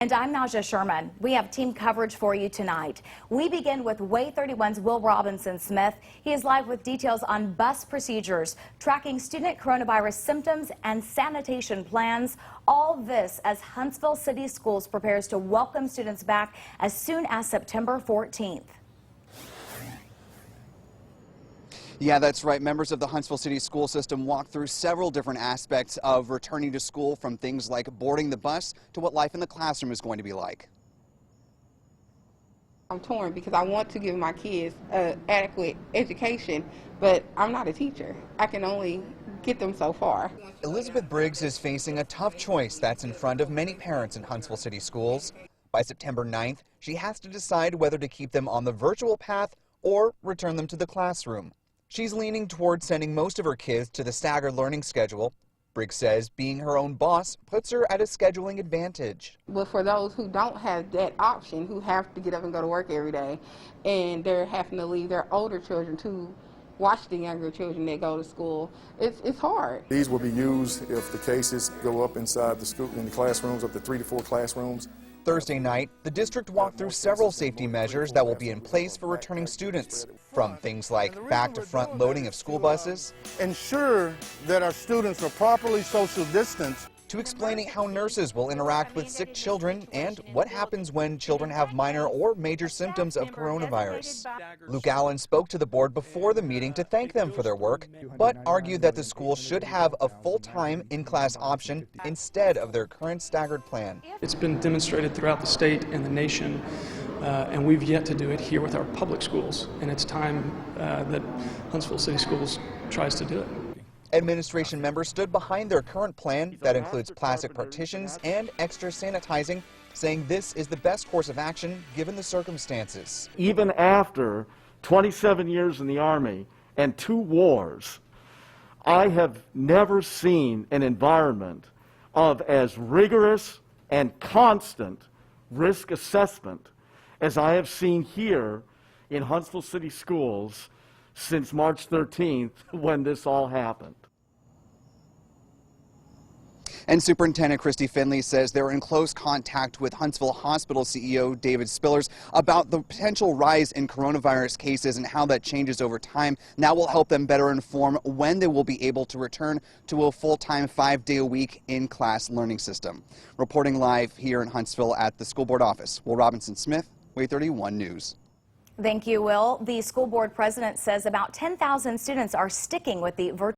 And I'm Naja Sherman. We have team coverage for you tonight. We begin with Way 31's Will Robinson Smith. He is live with details on bus procedures, tracking student coronavirus symptoms and sanitation plans. All this as Huntsville City Schools prepares to welcome students back as soon as September 14th. Yeah, that's right. Members of the Huntsville City School System walked through several different aspects of returning to school, from things like boarding the bus to what life in the classroom is going to be like. I'm torn because I want to give my kids an adequate education, but I'm not a teacher. I can only get them so far. Elizabeth Briggs is facing a tough choice that's in front of many parents in Huntsville City Schools. By September 9th, she has to decide whether to keep them on the virtual path or return them to the classroom. She's leaning toward sending most of her kids to the staggered learning schedule. Briggs says being her own boss puts her at a scheduling advantage. But for those who don't have that option, who have to get up and go to work every day, and they're having to leave their older children to watch the younger children that go to school, it's hard. These will be used if the cases go up inside the school, in the classrooms, up to 3 to 4 classrooms. Thursday night, the district walked through several safety measures that will be in place for returning students, from things like back-to-front loading of school buses, ensure that our students are properly social distanced, to explaining how nurses will interact with sick children and what happens when children have minor or major symptoms of coronavirus. Luke Allen spoke to the board before the meeting to thank them for their work, but argued that the school should have a full-time in-class option instead of their current staggered plan. It's been demonstrated throughout the state and the nation, and we've yet to do it here with our public schools, and it's time that Huntsville City Schools tries to do it. Administration members stood behind their current plan that includes plastic partitions and extra sanitizing, saying this is the best course of action given the circumstances. Even after 27 years in the Army and 2 wars, I have never seen an environment of as rigorous and constant risk assessment as I have seen here in Huntsville City Schools since March 13th, when this all happened. And Superintendent Christy Finley says they're in close contact with Huntsville Hospital CEO David Spillers about the potential rise in coronavirus cases and how that changes over time. That will help them better inform when they will be able to return to a full-time 5-day-a-week in-class learning system. Reporting live here in Huntsville at the school board office, Will Robinson Smith, Way 31 News. Thank you, Will. The school board president says about 10,000 students are sticking with the virtual